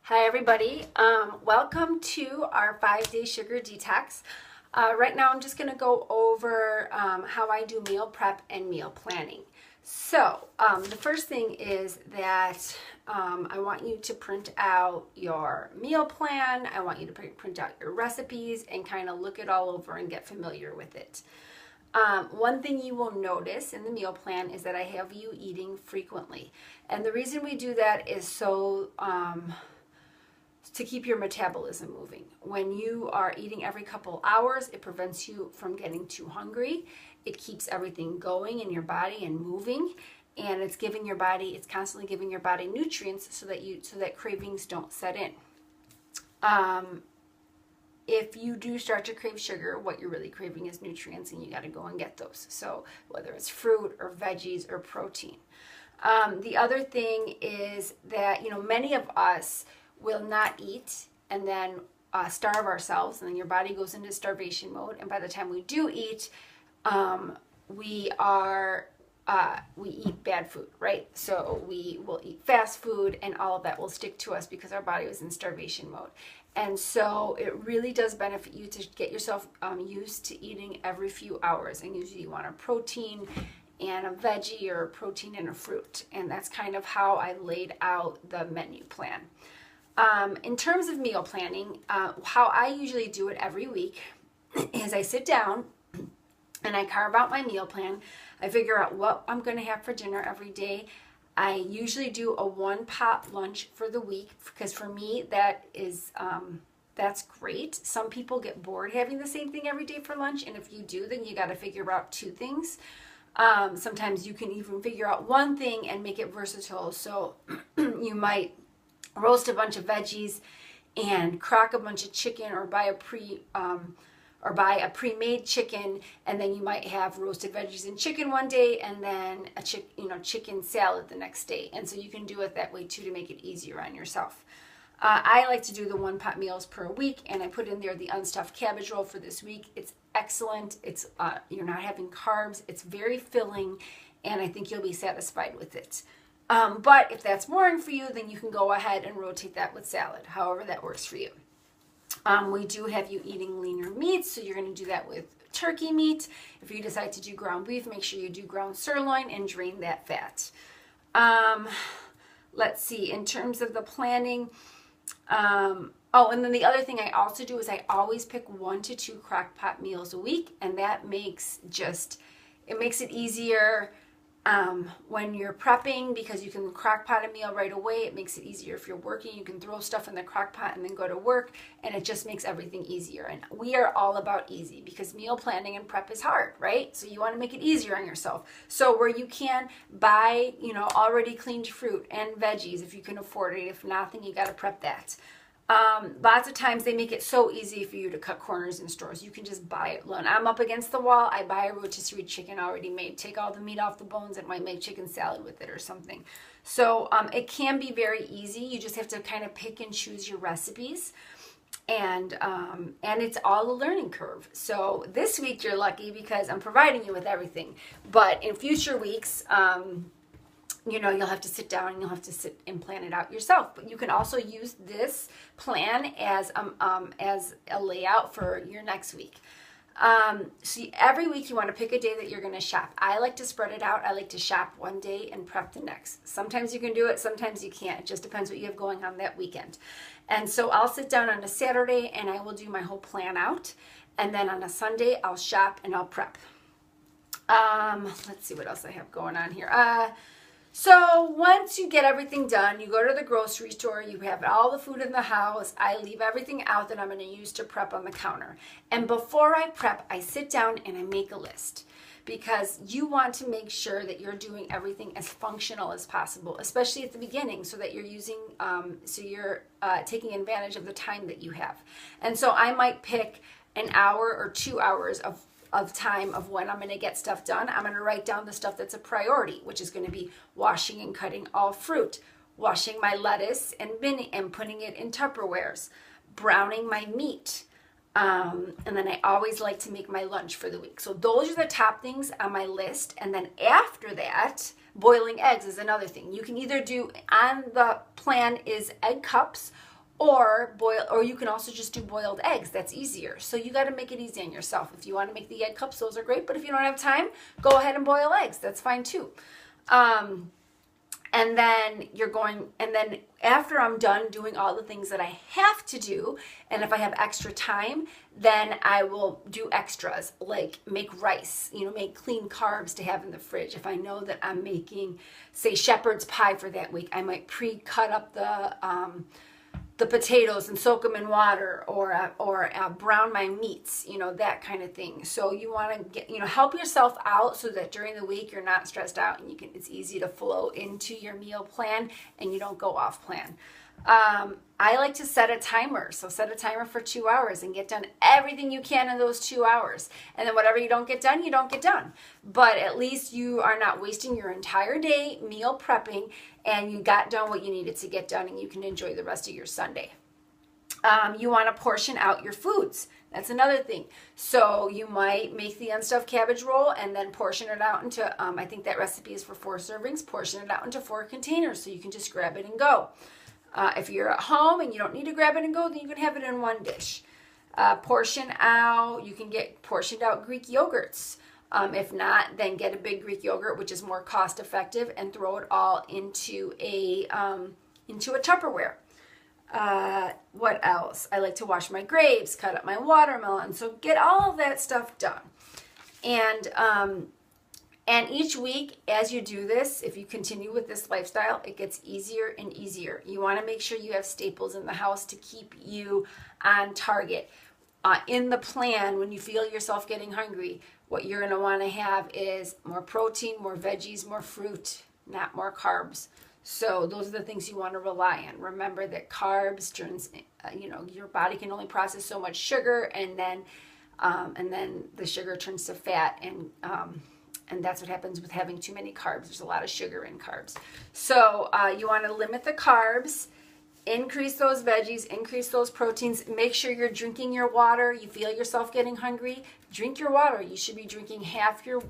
Hi everybody, welcome to our 5-day sugar detox. Right now I'm just going to go over how I do meal prep and meal planning. So the first thing is that I want you to print out your meal plan. I want you to print out your recipes and kind of look it all over and get familiar with it. One thing you will notice in the meal plan is that I have you eating frequently. And the reason we do that is so to keep your metabolism moving. When you are eating every couple hours, it prevents you from getting too hungry. It keeps everything going in your body and moving, and it's constantly giving your body nutrients so that cravings don't set in. If you do start to crave sugar, what you're really craving is nutrients, and you got to go and get those. So whether it's fruit or veggies or protein. The other thing is that, many of us will not eat and then starve ourselves, and then your body goes into starvation mode, and by the time we do eat, we eat bad food, right? So we will eat fast food, and all of that will stick to us because our body was in starvation mode. And so it really does benefit you to get yourself used to eating every few hours, and usually you want a protein and a veggie or a protein and a fruit, and that's kind of how I laid out the menu plan. In terms of meal planning, how I usually do it every week is I sit down and I carve out my meal plan. I figure out what I'm going to have for dinner every day. I usually do a one-pot lunch for the week because for me that's great. Some people get bored having the same thing every day for lunch, and if you do, then you got to figure out two things. Sometimes you can even figure out one thing and make it versatile. So you might roast a bunch of veggies and crack a bunch of chicken, or buy a pre-made chicken, and then you might have roasted veggies and chicken one day, and then a chicken salad the next day. And so you can do it that way too to make it easier on yourself. I like to do the one-pot meals per week, and I put in there the unstuffed cabbage roll for this week. It's excellent. It's you're not having carbs. It's very filling, and I think you'll be satisfied with it. But if that's boring for you, then you can go ahead and rotate that with salad, however that works for you. We do have you eating leaner meats, so you're going to do that with turkey meat. If you decide to do ground beef, make sure you do ground sirloin and drain that fat. Let's see, in terms of the planning, and then the other thing I also do is I always pick 1 to 2 crock pot meals a week, and that makes it easier when you're prepping, because you can crock pot a meal right away. It makes it easier if you're working. You can throw stuff in the crock pot and then go to work, and it just makes everything easier. And we are all about easy because meal planning and prep is hard, right? So you want to make it easier on yourself. So where you can buy, already cleaned fruit and veggies if you can afford it. If not, then you got to prep that. Lots of times they make it so easy for you to cut corners in stores. You can just buy it. When I'm up against the wall, I buy a rotisserie chicken already made. Take all the meat off the bones and might make chicken salad with it or something. So it can be very easy. You just have to kind of pick and choose your recipes. And it's all a learning curve. So this week you're lucky because I'm providing you with everything. But in future weeks, you'll have to sit down and you'll have to sit and plan it out yourself. But you can also use this plan as a layout for your next week. So every week you want to pick a day that you're going to shop. I like to spread it out. I like to shop one day and prep the next. Sometimes you can do it, sometimes you can't. It just depends what you have going on that weekend. And so I'll sit down on a Saturday and I will do my whole plan out. And then on a Sunday, I'll shop and I'll prep. Let's see what else I have going on here. So once you get everything done, you go to the grocery store, you have all the food in the house. I leave everything out that I'm going to use to prep on the counter. And before I prep, I sit down and I make a list, because you want to make sure that you're doing everything as functional as possible, especially at the beginning, so that you're taking advantage of the time that you have. And so I might pick an hour or 2 hours of time of when I'm going to get stuff done. I'm going to write down the stuff that's a priority, which is going to be washing and cutting all fruit, washing my lettuce and putting it in Tupperwares, browning my meat, and then I always like to make my lunch for the week. So those are the top things on my list. And then after that, boiling eggs is another thing. You can either do, on the plan is egg cups, or boil, or you can also just do boiled eggs. That's easier. So you got to make it easy on yourself. If you want to make the egg cups, those are great. But if you don't have time, go ahead and boil eggs. That's fine too. And then after I'm done doing all the things that I have to do, and if I have extra time, then I will do extras, like make rice, make clean carbs to have in the fridge. If I know that I'm making, say, shepherd's pie for that week, I might pre-cut up the potatoes and soak them in water, or brown my meats, that kind of thing. So you want to get, help yourself out so that during the week you're not stressed out, and it's easy to flow into your meal plan and you don't go off plan. I like to set a timer. So set a timer for 2 hours and get done everything you can in those 2 hours. And then whatever you don't get done, you don't get done. But at least you are not wasting your entire day meal prepping, and you got done what you needed to get done, and you can enjoy the rest of your Sunday. You want to portion out your foods. That's another thing. So you might make the unstuffed cabbage roll and then portion it out into, I think that recipe is for 4 servings, portion it out into 4 containers so you can just grab it and go. If you're at home and you don't need to grab it and go, then you can have it in one dish. Portion out, you can get portioned out Greek yogurts. If not, then get a big Greek yogurt, which is more cost effective, and throw it all into a Tupperware. What else? I like to wash my grapes, cut up my watermelon. So get all of that stuff done. And each week, as you do this, if you continue with this lifestyle, it gets easier and easier. You want to make sure you have staples in the house to keep you on target. In the plan, when you feel yourself getting hungry, what you're going to want to have is more protein, more veggies, more fruit, not more carbs. So those are the things you want to rely on. Remember that carbs turns, your body can only process so much sugar, and then the sugar turns to fat, and that's what happens with having too many carbs. There's a lot of sugar in carbs. So you want to limit the carbs, increase those veggies, increase those proteins. Make sure you're drinking your water. You feel yourself getting hungry, drink your water. You should be drinking half your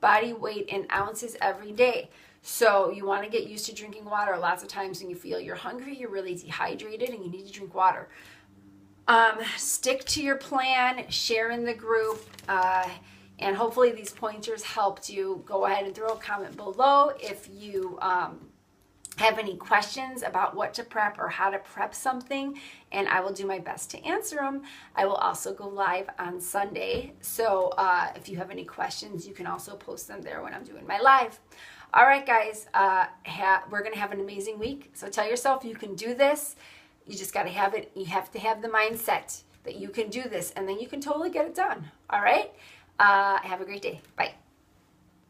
body weight in ounces every day. So you want to get used to drinking water. Lots of times when you feel you're hungry, you're really dehydrated, and you need to drink water. Stick to your plan, share in the group, and hopefully these pointers helped you. Go ahead and throw a comment below if you have any questions about what to prep or how to prep something, and I will do my best to answer them. I will also go live on Sunday, so if you have any questions, you can also post them there when I'm doing my live. All right, guys, we're going to have an amazing week, so tell yourself you can do this. You just got to have it. You have to have the mindset that you can do this, and then you can totally get it done. All right? Have a great day. Bye.